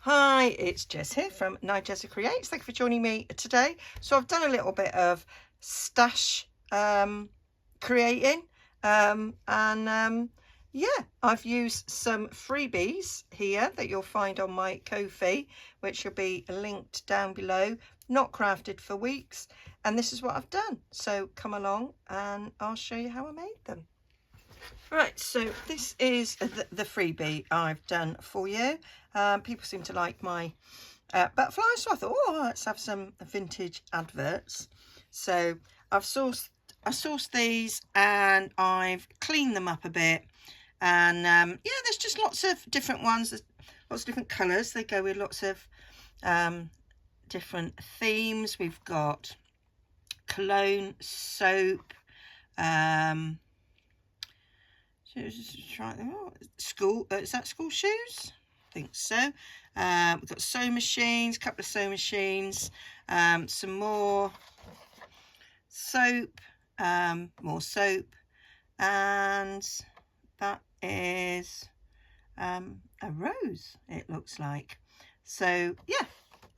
Hi, it's Jess here from Nigezza Creates. Thank you for joining me today. So I've done a little bit of stash creating yeah, I've used some freebies here that you'll find on my Ko-fi, which will be linked down below, not crafted for weeks, and this is what I've done. So come along and I'll show you how I made them. Right, so this is the freebie I've done for you. People seem to like my butterflies, so I thought, oh, let's have some vintage adverts. So I sourced these and I've cleaned them up a bit. And yeah, there's just lots of different ones. There's lots of different colours. They go with lots of different themes. We've got cologne, soap, school, is that school shoes? I think so. We've got sewing machines, a couple of sewing machines, some more soap, and that is a rose, it looks like. So yeah,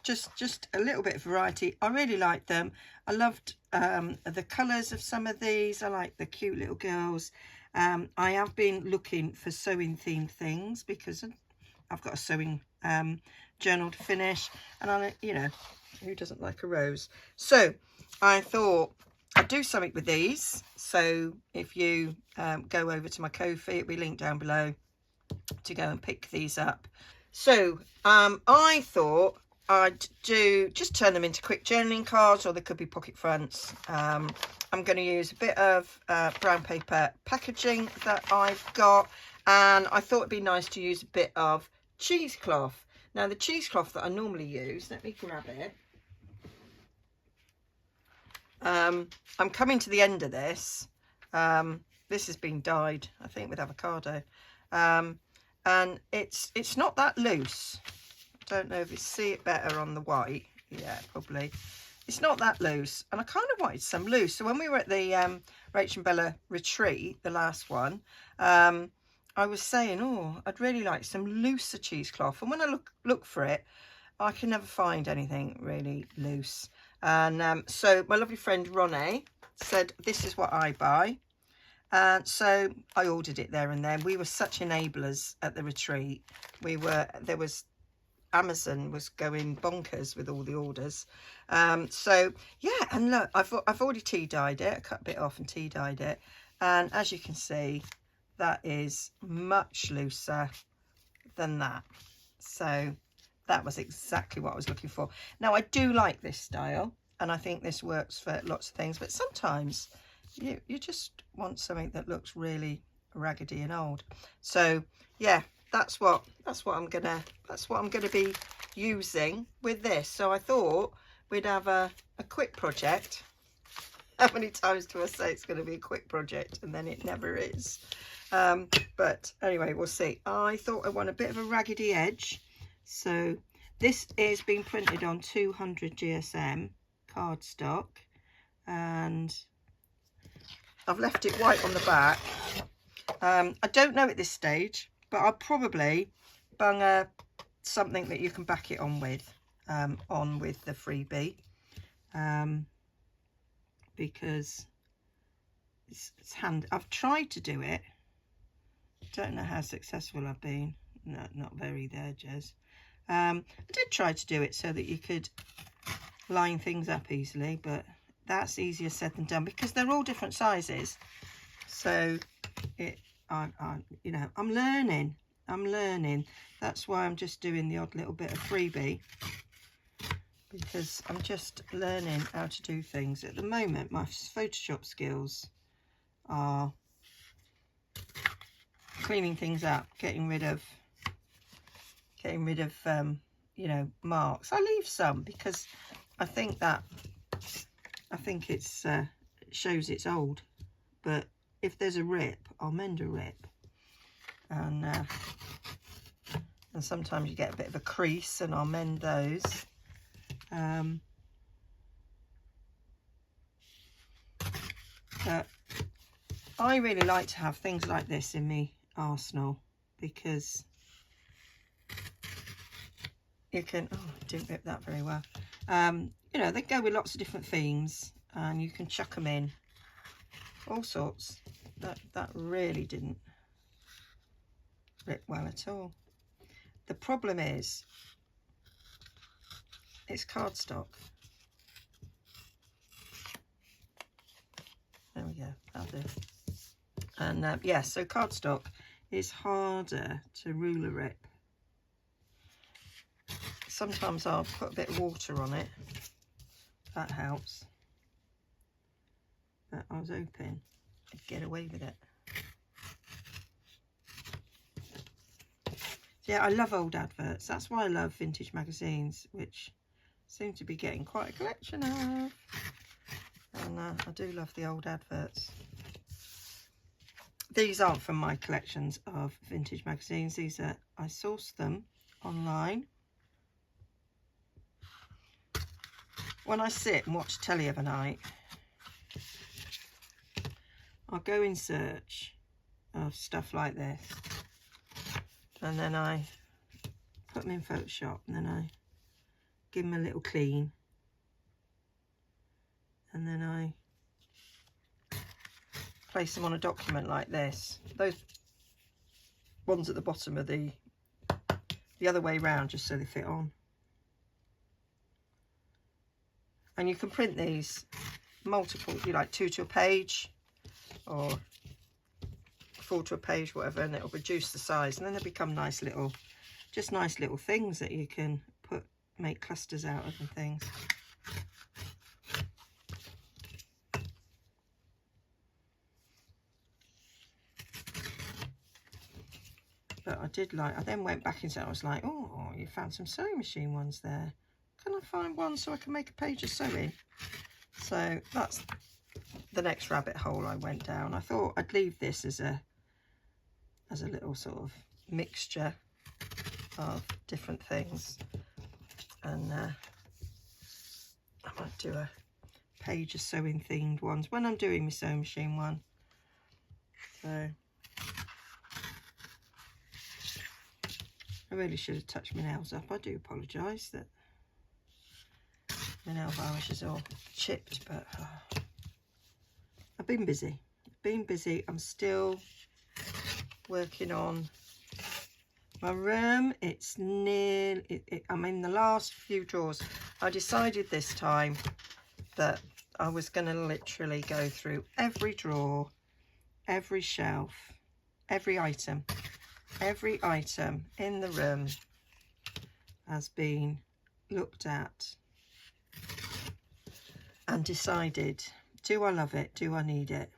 just a little bit of variety. I really like them. I loved the colours of some of these. I like the cute little girls. I have been looking for sewing themed things because I've got a sewing journal to finish, and you know, who doesn't like a rose? So I thought I'd do something with these. So if you go over to my Ko-fi, it'll be linked down below to go and pick these up. So I thought I'd just turn them into quick journaling cards, or they could be pocket fronts. I'm going to use a bit of brown paper packaging that I've got, and I thought it'd be nice to use a bit of cheesecloth. Now the cheesecloth that I normally use, let me grab it. I'm coming to the end of this. This has been dyed, I think, with avocado, and it's not that loose. I don't know if you see it better on the white. Yeah, probably. It's not that loose, and I kind of wanted some loose. So when we were at the Rachel and Bella retreat, the last one, I was saying, oh, I'd really like some looser cheesecloth. And when I look for it, I can never find anything really loose. And so my lovely friend Ronnie said, this is what I buy. And so I ordered it there and then. We were such enablers at the retreat. Amazon was going bonkers with all the orders. So yeah, and look, I've already tea dyed it. I cut a bit off and tea dyed it, and as you can see, that is much looser than that. So that was exactly what I was looking for. Now I do like this style, and I think this works for lots of things, but sometimes you just want something that looks really raggedy and old. So yeah, that's what I'm gonna be using with this. So I thought we'd have a quick project. How many times do I say it's going to be a quick project and then it never is? But anyway, we'll see. I thought I want a bit of a raggedy edge, so this is being printed on 200 GSM cardstock, and I've left it white on the back. I don't know at this stage, but I'll probably bung something that you can back it on with the freebie, because it's handy. I've tried to do it. Don't know how successful I've been. No, not very there, Jez. I did try to do it so that you could line things up easily, but that's easier said than done because they're all different sizes. So you know, I'm learning. That's why I'm just doing the odd little bit of freebie, because I'm just learning how to do things. At the moment, my Photoshop skills are cleaning things up, getting rid of you know, marks. I leave some because I think it's it shows it's old, but if there's a rip, I'll mend a rip. And sometimes you get a bit of a crease, and I'll mend those. But I really like to have things like this in me arsenal, because you can, oh, I didn't rip that very well. You know, they go with lots of different themes, and you can chuck them in all sorts. That really didn't rip well at all. The problem is it's cardstock. There we go, that'll do. And yeah, so cardstock is harder to ruler rip. Sometimes I'll put a bit of water on it, that helps, but I was hoping I'd get away with it. Yeah, I love old adverts. That's why I love vintage magazines, which seem to be getting quite a collection of. And I do love the old adverts. These aren't from my collections of vintage magazines. These are, I sourced them online. When I sit and watch telly of a night, I'll go in search of stuff like this, and then I put them in Photoshop, and then I give them a little clean, and then I place them on a document like this. Those ones at the bottom are the other way round, just so they fit on. And you can print these multiple, you like 2 to a page or 4 to a page, whatever, and it'll reduce the size, and then they become nice little, just nice little things that you can make clusters out of and things. But I then went back into it. I was like, oh, you found some sewing machine ones there. Can I find one so I can make a page of sewing? So that's the next rabbit hole I went down. I thought I'd leave this as a little sort of mixture of different things, and I might do a page of sewing themed ones when I'm doing my sewing machine one. So I really should have touched my nails up. I do apologise that my nail varnish is all chipped, but I've been busy. I'm still working on my room. It's nearly, I'm in the last few drawers. I decided this time that I was going to literally go through every drawer, every shelf, every item in the room has been looked at and decided, do I love it? Do I need it?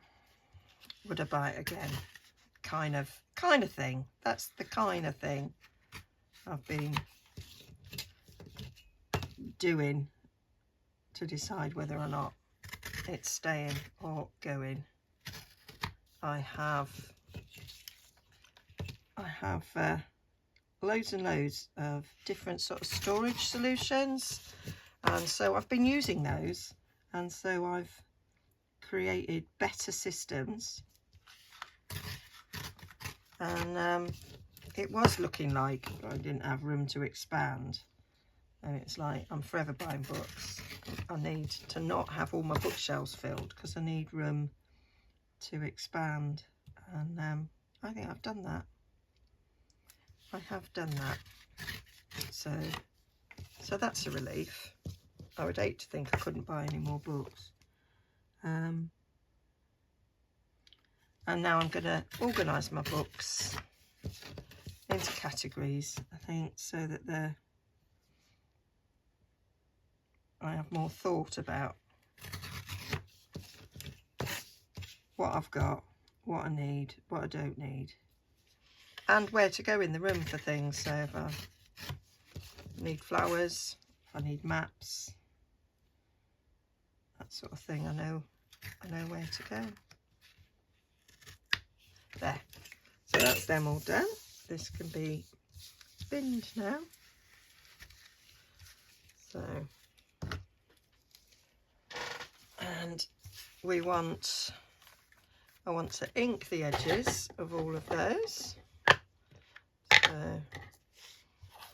Would I buy it again? Kind of thing. That's the kind of thing I've been doing to decide whether or not it's staying or going. I have loads and loads of different sort of storage solutions, and so I've been using those, and so I've created better systems, and it was looking like I didn't have room to expand, and it's like I'm forever buying books. I need to not have all my bookshelves filled because I need room to expand, and I think I've done that. I have done that, so that's a relief. I would hate to think I couldn't buy any more books. And now I'm going to organise my books into categories, I think, so that I have more thought about what I've got, what I need, what I don't need, and where to go in the room for things. So if I need flowers, if I need maps, that sort of thing, I know where to go. There. So that's them all done. This can be binned now. So, and I want to ink the edges of all of those. So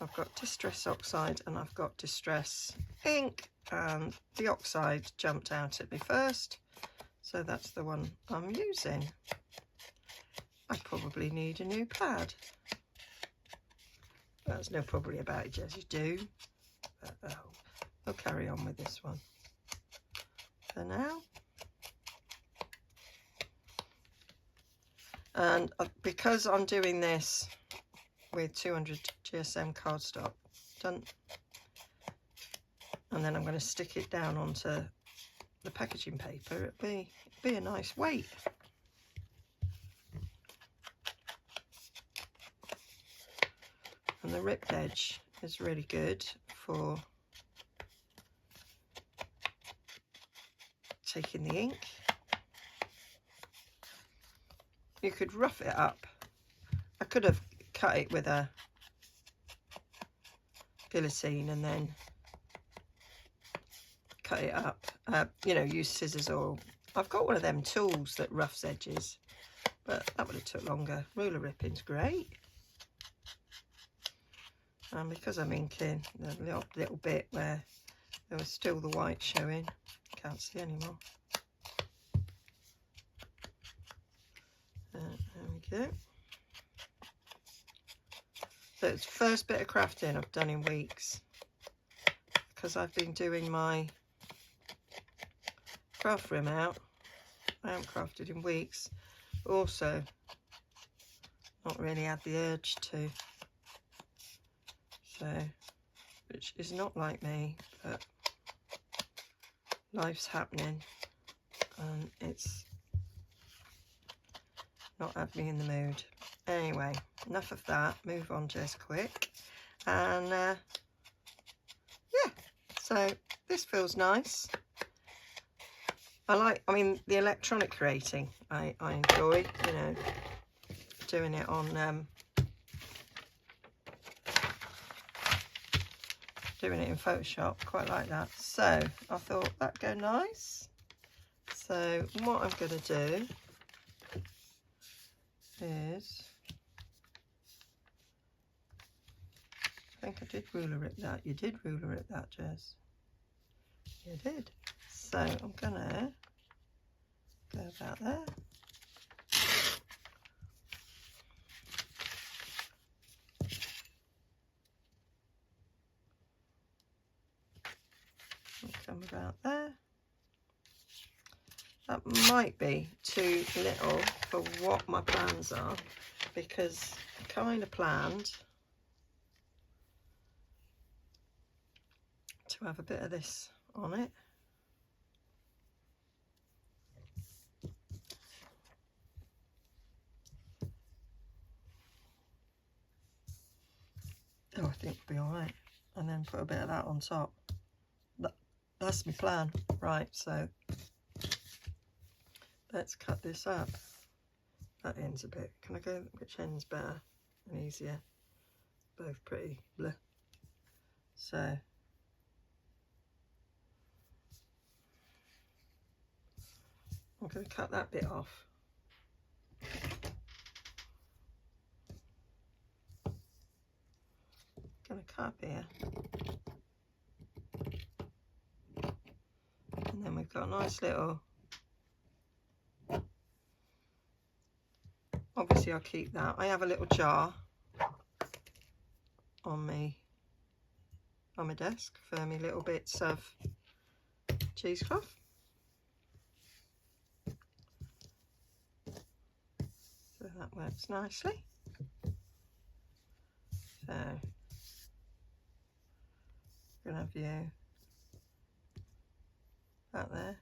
I've got Distress Oxide and I've got Distress Ink, and the Oxide jumped out at me first, so that's the one I'm using. I probably need a new pad. There's no probably about it, Jess, you do. But, I'll carry on with this one for now. And because I'm doing this with 200 GSM cardstock, done, and then I'm going to stick it down onto the packaging paper, it'll be a nice weight. And the ripped edge is really good for taking the ink. You could rough it up. I could have cut it with a guillotine and then cut it up, you know, use scissors, or I've got one of them tools that roughs edges, but that would have took longer. Ruler ripping's great. And because I'm inking the little bit where there was still the white showing, can't see anymore. There we go. So it's the first bit of crafting I've done in weeks, because I've been doing my craft room out. I haven't crafted in weeks. Also, not really had the urge to. So, which is not like me, but life's happening and it's not had me in the mood. Anyway, enough of that, move on just quick. And yeah, so this feels nice. I mean, the electronic creating I enjoy, you know, doing it on doing it in Photoshop, quite like that. So I thought that'd go nice. So what I'm going to do is, I think I did ruler rip that. You did ruler rip that, Jess. You did. So I'm gonna go about there. Come about there. That might be too little for what my plans are, because I kind of planned to have a bit of this on it. Oh, I think it'll be all right. And then put a bit of that on top. That's my plan. Right, so let's cut this up. That end's a bit. Can I go, which end's better and easier? Both pretty bleh. So I'm going to cut that bit off. Going to cut here. And then we've got a nice little, obviously I'll keep that. I have a little jar on my desk for me little bits of cheesecloth. So that works nicely. So I'm gonna have you out there.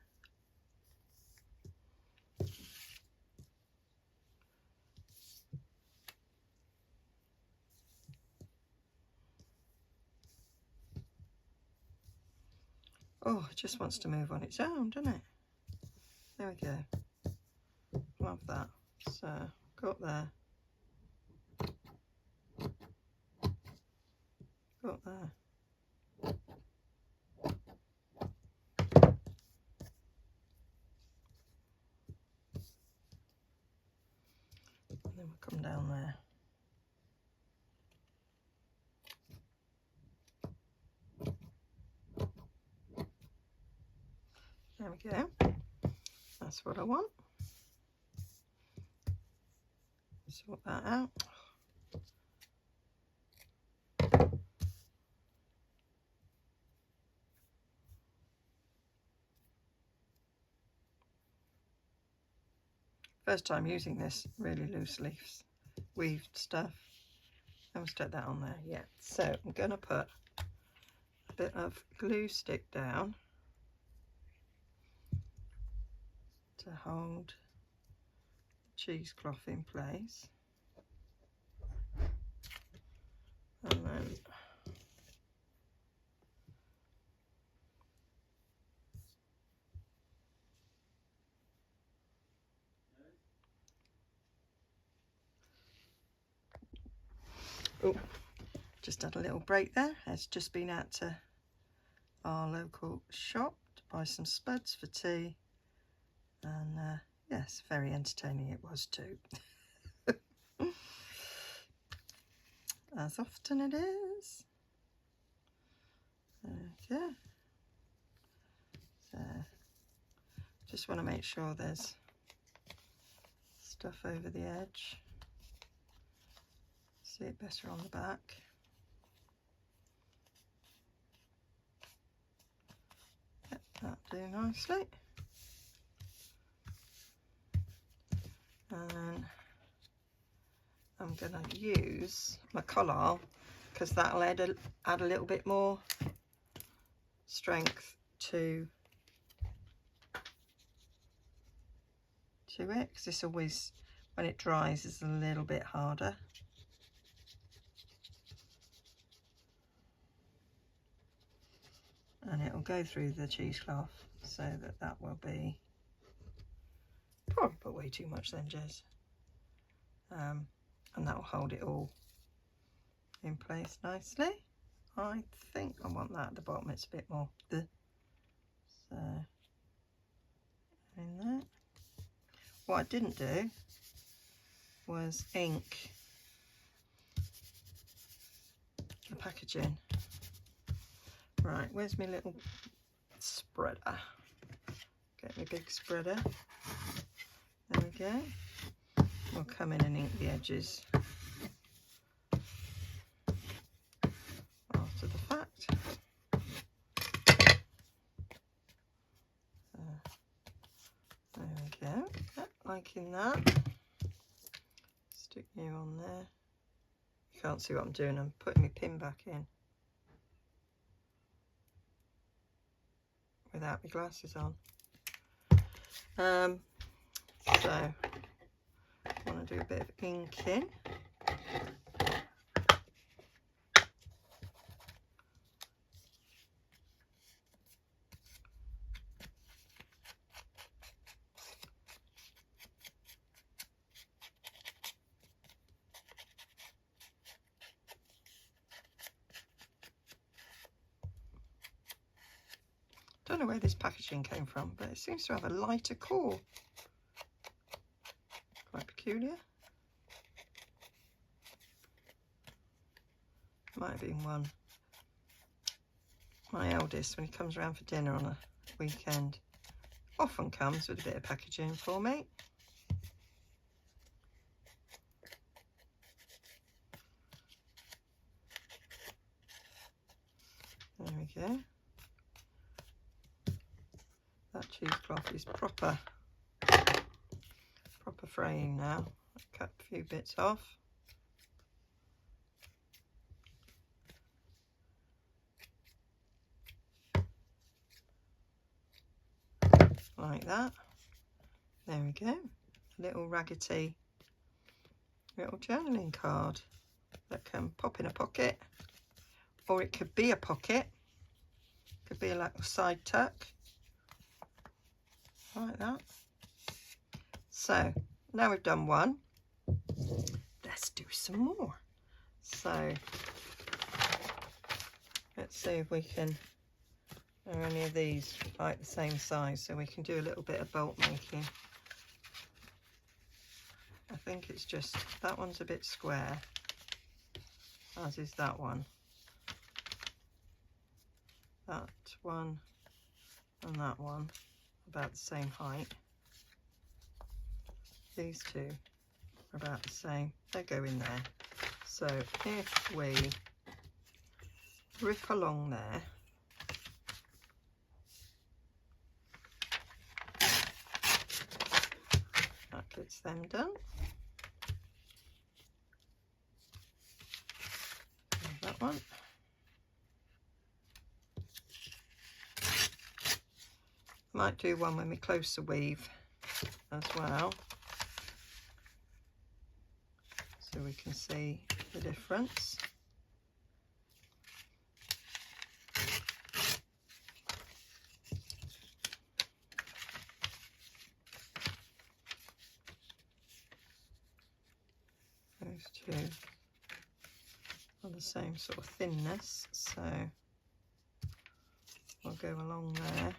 Oh, it just wants to move on its own, doesn't it? There we go. Love that. So, got there. Got there. And then we'll come down there. There we go. That's what I want. Sort that out. First time using this really loose leaves, weaved stuff. I haven't stuck that on there yet. So I'm going to put a bit of glue stick down to hold the cheesecloth in place. And then oh, just had a little break there. It's just been out to our local shop to buy some spuds for tea, and yes, very entertaining it was too. As often it is. Okay. So just want to make sure there's stuff over the edge. See it better on the back. Yep, that'll do nicely. And then I'm going to use my collar because that'll add a little bit more strength to it, because this always, when it dries, is a little bit harder. And it will go through the cheesecloth, so that will be, probably put way too much then, Jez. And that will hold it all in place nicely. I think I want that at the bottom, it's a bit more, so in there. What I didn't do was ink the packaging. Right, where's my little spreader? Get my big spreader. There we go. We'll come in and ink the edges after the fact. There we go. Yep, liking that. Stick you on there. You can't see what I'm doing. I'm putting my pin back in without my glasses on. So I want to do a bit of inking. Don't know where this packaging came from, but it seems to have a lighter core. Quite peculiar. Might have been one. My eldest, when he comes around for dinner on a weekend, often comes with a bit of packaging for me. There we go. That cheesecloth is proper fraying now. I cut a few bits off. Like that. There we go. A little raggedy little journaling card that can pop in a pocket, or it could be a pocket. Could be a little side tuck. Like that. So now we've done one, let's do some more. So let's see if we can, are any of these like the same size, so we can do a little bit of bolt making. I think it's just, that one's a bit square, as is that one. That one and that one about the same height. These two are about the same. They go in there. So if we rip along there, that gets them done. And that one. Might do one when we closer weave as well, so we can see the difference. Those two are the same sort of thinness, so we'll go along there.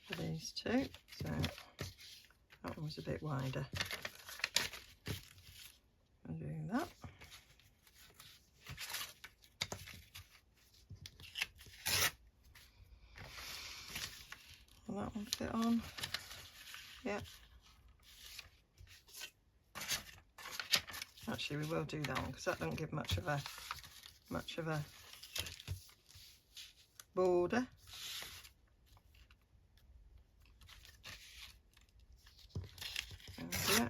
For these two, so that one was a bit wider. I'll do that. Will that one fit on? Yeah. Actually, we will do that one because that doesn't give much of a border. Yeah.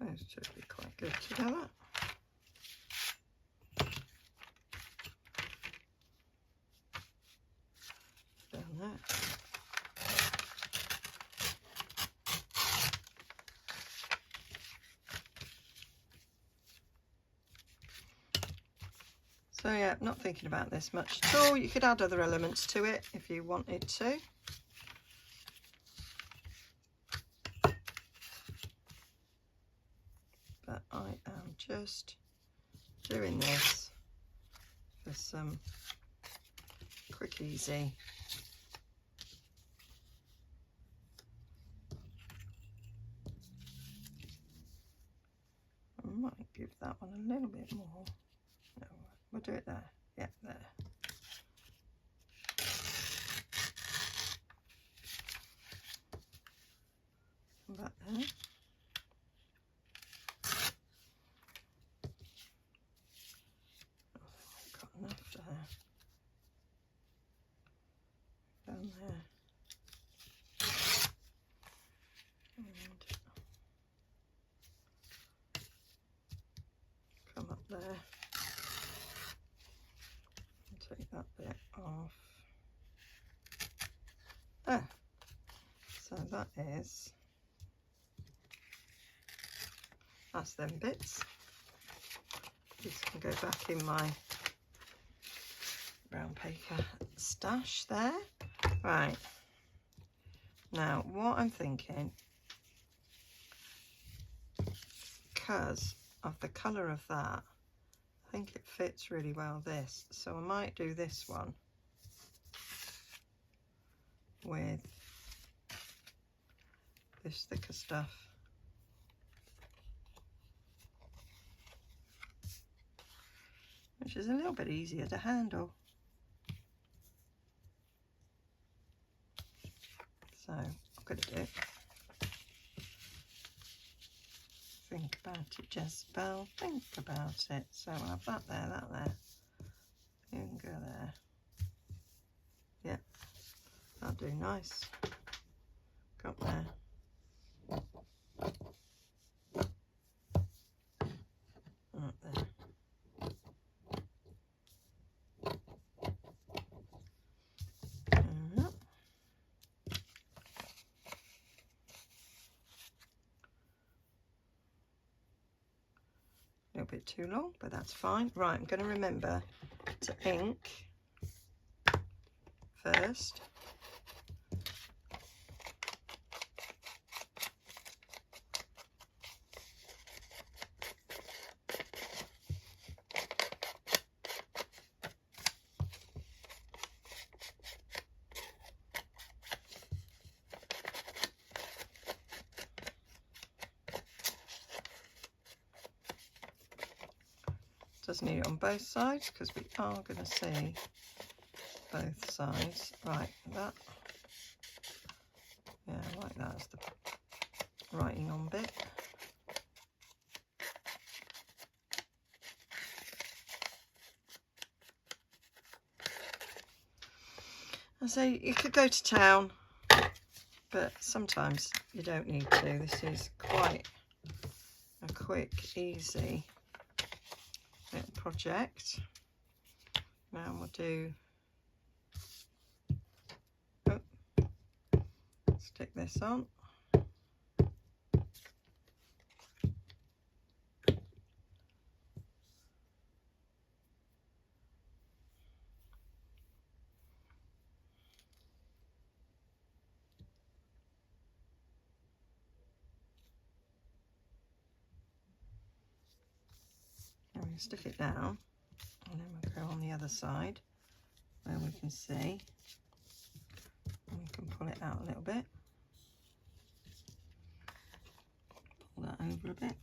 Those should be quite good together. Down there. So yeah, not thinking about this much at all. You could add other elements to it if you wanted to. But I am just doing this for some quick, easy. I might give that one a little bit more. No, we'll do it there. Yeah, there. Come back there. Enough there. Down there. And come up there. And take that bit off. Ah, so that's them bits. These can go back in my brown paper stash there. Right, now what I'm thinking, because of the colour of that, I think it fits really well this, so I might do this one with this thicker stuff. Which is a little bit easier to handle. So I'm going to do it. Think about it, Jezebel. Think about it. So I'll have that there, that there. You can go there. Yeah, that'll do nice. Got there. Right there. A little bit too long, but that's fine. Right, I'm going to remember to ink first. doesn't need it on both sides because we are going to see both sides. Right, that, yeah, like that's the writing on bit. I say you could go to town, but sometimes you don't need to. This is quite a quick, easy little project. Now we'll do, stick this on. And we'll stick it down, and then we'll go on the other side where we can see, and we can pull it out a little bit. Pull that over a bit.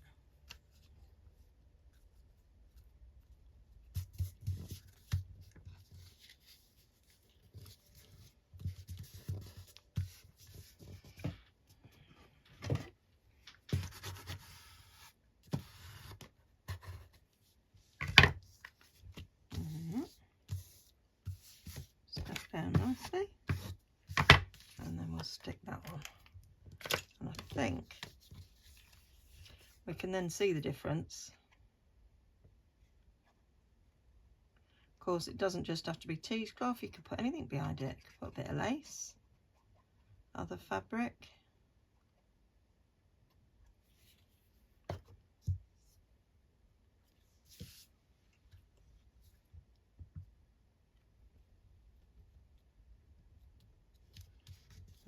Step down nicely, and then we'll stick that on. And I think we can then see the difference. Of course, it doesn't just have to be cheesecloth, you could put anything behind it. You could put a bit of lace, other fabric.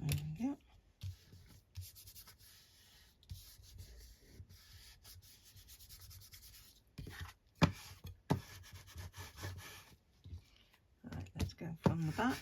There we go. Right, let's go from the back.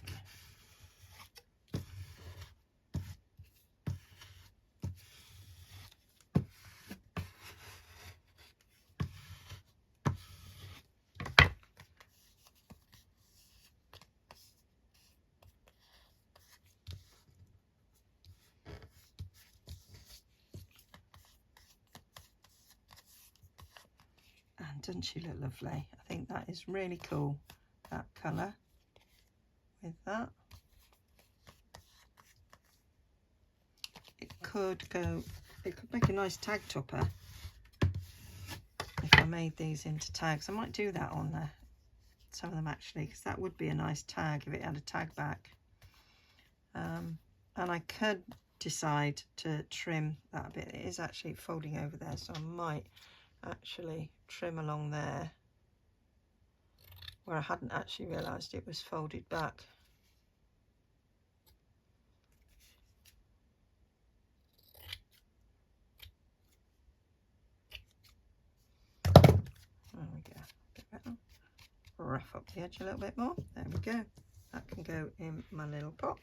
And doesn't she look lovely? I think that is really cool, that colour with that. It could go, it could make a nice tag topper if I made these into tags. I might do that on some of them actually, because that would be a nice tag if it had a tag back. And I could decide to trim that a bit. It is actually folding over there, so I might actually trim along there where I hadn't actually realised it was folded back. There we go. Get that on. Rough up the edge a little bit more. There we go. That can go in my little pot.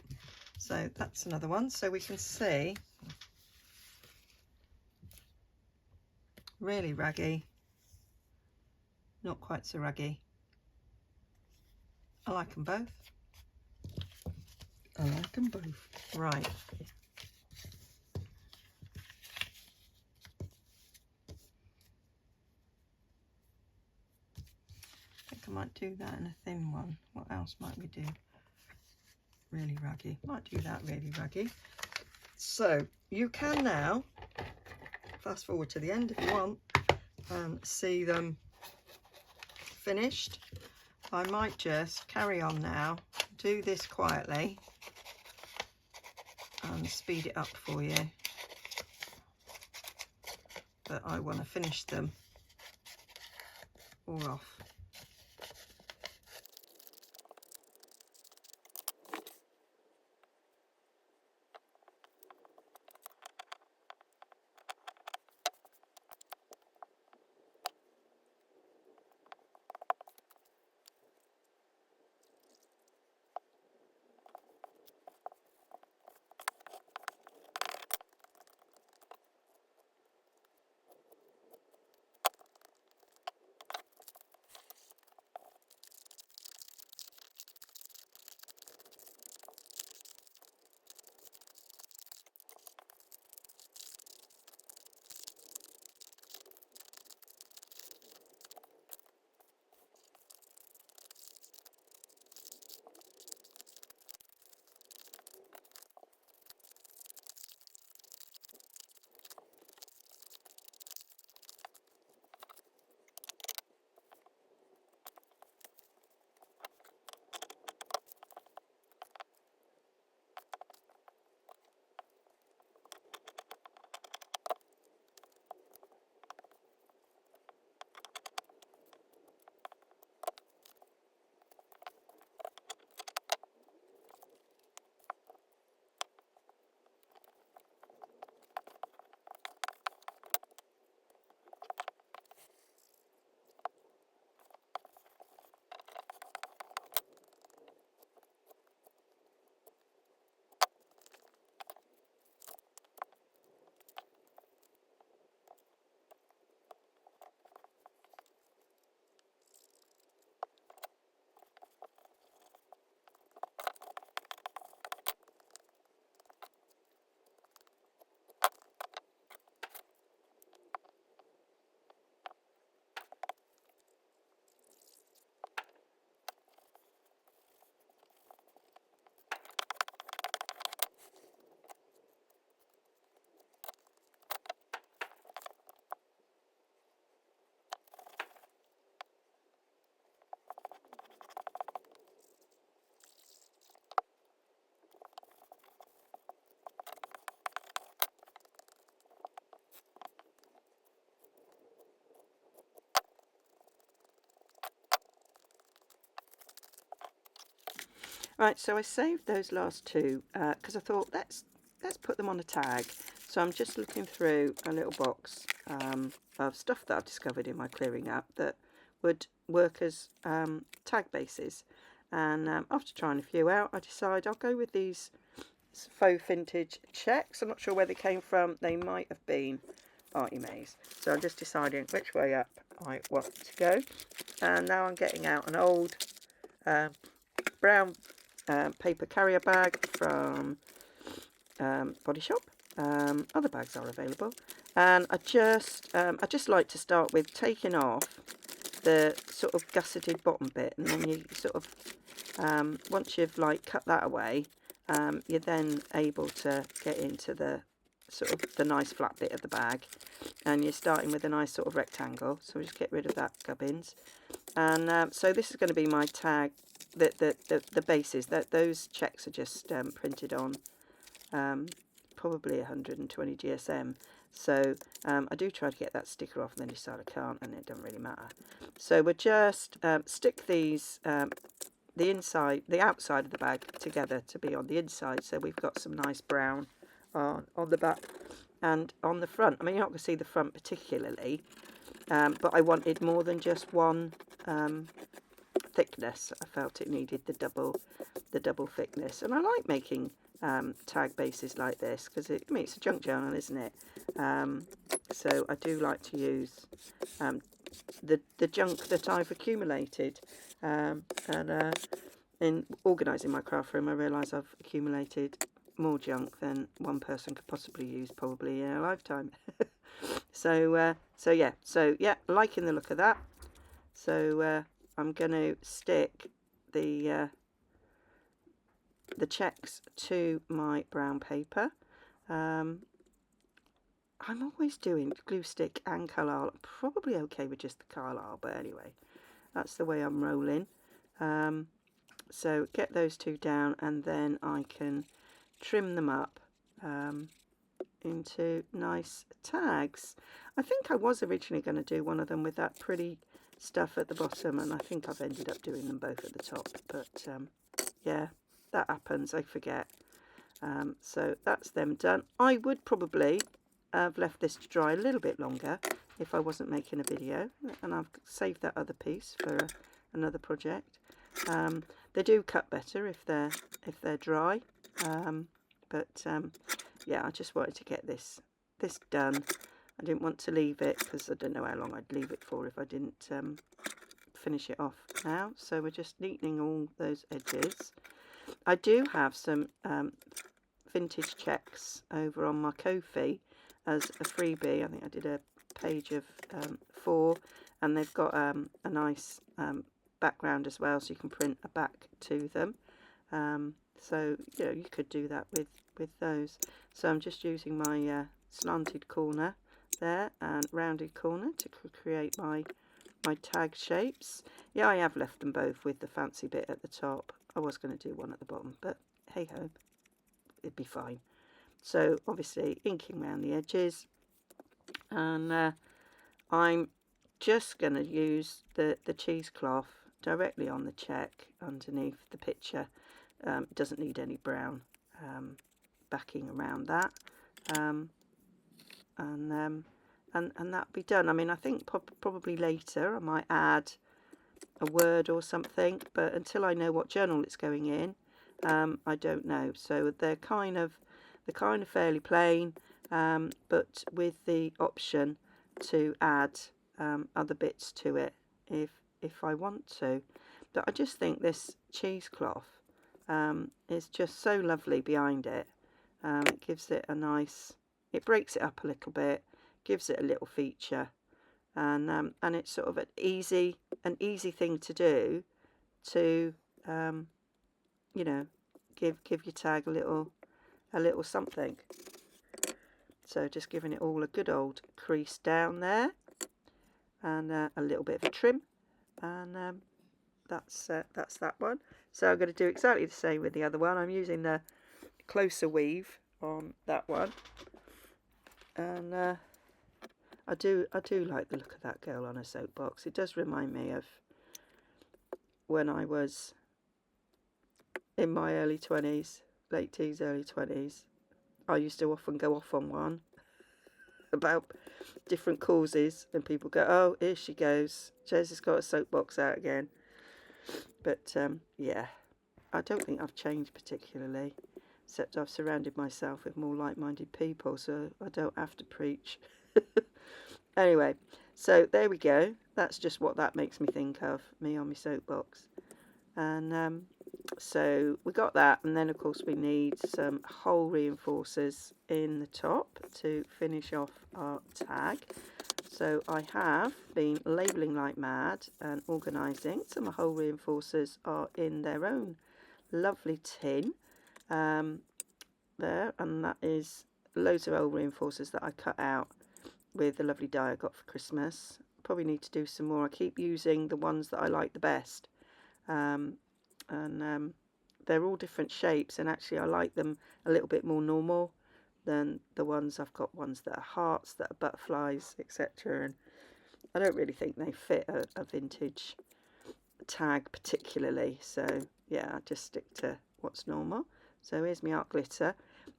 So that's another one. So we can see, really raggy, not quite so raggy. I like them both. I like them both. Right. I think I might do that in a thin one. What else might we do? Really raggy. Might do that really raggy. So you can now fast forward to the end if you want and see them finished. I might just carry on now, do this quietly and speed it up for you, but I want to finish them all off. Right, so I saved those last two because I thought let's put them on a tag. So I'm just looking through a little box of stuff that I've discovered in my clearing up that would work as tag bases. And after trying a few out, I decided I'll go with these faux vintage checks. I'm not sure where they came from. They might have been Artie Mays. So I'm just deciding which way up I want to go. And now I'm getting out an old brown paper carrier bag from Body Shop. Other bags are available. And I just like to start with taking off the sort of gusseted bottom bit, and then you sort of once you've like cut that away, you're then able to get into the sort of the nice flat bit of the bag, and you're starting with a nice sort of rectangle. So we just get rid of that gubbins, and so this is going to be my tag. The bases, that those checks are just printed on probably 120 GSM. So I do try to get that sticker off and then decide I can't, and it doesn't really matter. So we'll just stick these the outside of the bag together to be on the inside, so we've got some nice brown on the back and on the front. I mean, you're not going to see the front particularly, but I wanted more than just one thickness. I felt it needed the double thickness, and I like making tag bases like this because it's a junk journal, isn't it? So I do like to use the junk that I've accumulated, and in organising my craft room I realise I've accumulated more junk than one person could possibly use probably in a lifetime. So yeah, liking the look of that. So I'm going to stick the checks to my brown paper. I'm always doing glue stick and Carlisle. I'm probably okay with just the Carlisle, but anyway, that's the way I'm rolling. So get those two down, and then I can trim them up into nice tags. I think I was originally going to do one of them with that pretty stuff at the bottom, and I think I've ended up doing them both at the top, but yeah, that happens, I forget. So that's them done. I would probably have left this to dry a little bit longer if I wasn't making a video, and I've saved that other piece for another project. They do cut better if they're dry, but yeah, I just wanted to get this done. I didn't want to leave it because I don't know how long I'd leave it for if I didn't finish it off now. So we're just neatening all those edges. I do have some vintage checks over on my Ko-fi as a freebie. I think I did a page of 4, and they've got a nice background as well, so you can print a back to them. So you know, you could do that with those. So I'm just using my slanted corner there and rounded corner to create my tag shapes. Yeah, I have left them both with the fancy bit at the top. I was going to do one at the bottom, but hey ho, it'd be fine. So obviously inking around the edges, and I'm just going to use the cheesecloth directly on the check underneath the picture. It doesn't need any brown backing around that, and that'll be done. I mean, I think probably later I might add a word or something, but until I know what journal it's going in, I don't know. So they're kind of fairly plain, but with the option to add other bits to it if I want to. But I just think this cheesecloth is just so lovely behind it. It gives it a nice, it breaks it up a little bit, gives it a little feature, and it's sort of an easy thing to do to you know, give your tag a little something. So just giving it all a good old crease down there, and a little bit of a trim, and that's that one. So I'm going to do exactly the same with the other one. I'm using the closer weave on that one, and I do like the look of that girl on a soapbox. It does remind me of when I was in my early 20s, late teens, early 20s, I used to often go off on one about different causes, and people go, oh, here she goes, Jez has got a soapbox out again. But yeah, I don't think I've changed particularly, except I've surrounded myself with more like-minded people, so I don't have to preach. Anyway, so there we go. That's just what that makes me think of, me on my soapbox. And so we got that, and then of course we need some hole reinforcers in the top to finish off our tag. So I have been labelling like mad and organising. Some hole reinforcers are in their own lovely tin there, and that is loads of hole reinforcers that I cut out with the lovely die I got for Christmas. Probably need to do some more. I keep using the ones that I like the best, and they're all different shapes, and actually I like them a little bit more normal than the ones I've got, ones that are hearts, that are butterflies, etc. And I don't really think they fit a vintage tag particularly, so yeah, I just stick to what's normal. So here's my art glitter,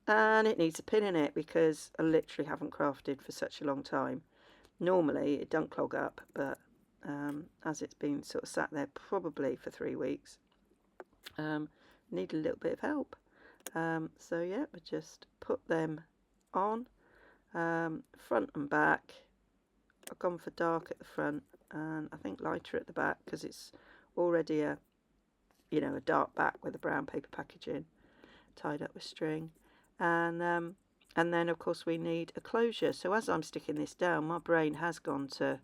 and it needs a pin in it because I literally haven't crafted for such a long time. Normally it don't clog up, but as it's been sort of sat there probably for 3 weeks, need a little bit of help. So yeah, we just put them on, front and back. I've gone for dark at the front and I think lighter at the back because it's already a dark back with a brown paper packaging tied up with string. And then of course we need a closure. So as I'm sticking this down, my brain has gone to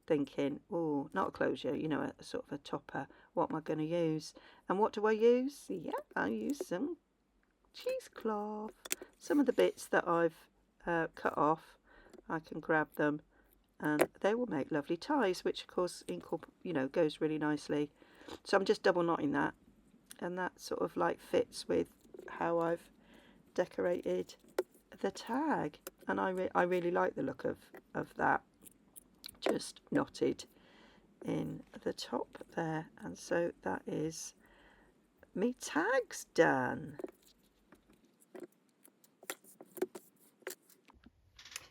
thinking, oh, not a closure, a sort of a topper. What am I going to use? And what do I use? Yeah, I use some cheesecloth. Some of the bits that I've cut off, I can grab them and they will make lovely ties, which of course goes really nicely. So I'm just double knotting that, and that sort of like fits with how I've decorated the tag, and I really like the look of that, just knotted in the top there. And so that is me tags done.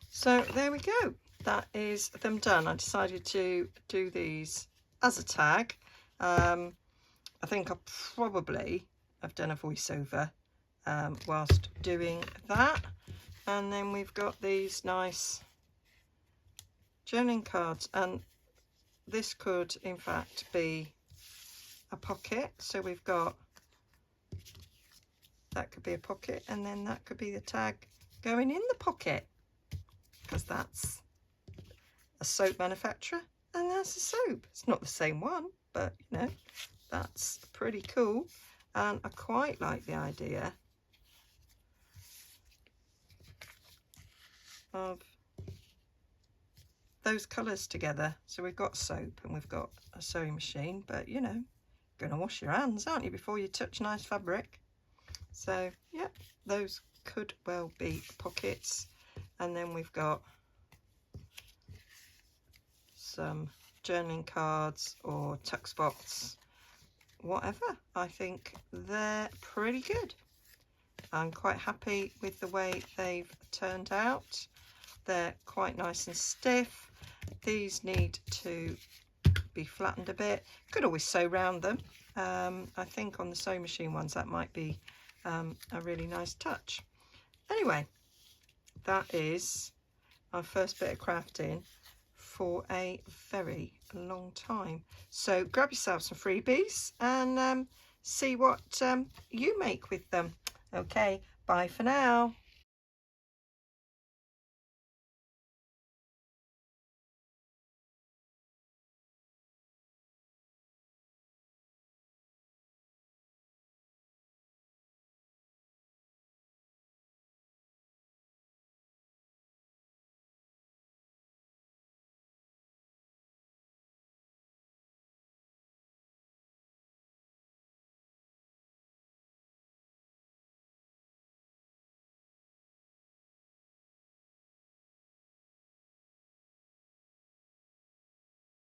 So there we go, that is them done. I decided to do these as a tag. I think I probably have done a voiceover whilst doing that. And then we've got these nice journaling cards, and this could in fact be a pocket. So we've got, that could be a pocket, and then that could be the tag going in the pocket, because that's a soap manufacturer and that's a soap. It's not the same one, but that's pretty cool. And I quite like the idea of those colours together. So we've got soap and we've got a sewing machine, but going to wash your hands, aren't you, before you touch nice fabric? So yeah, those could well be pockets. And then we've got some journaling cards or tuck spots, whatever. I think they're pretty good. I'm quite happy with the way they've turned out. They're quite nice and stiff. These need to be flattened a bit. Could always sew round them. I think on the sewing machine ones that might be a really nice touch. Anyway, that is our first bit of crafting for a very long time. So grab yourself some freebies and see what you make with them. Okay, bye for now.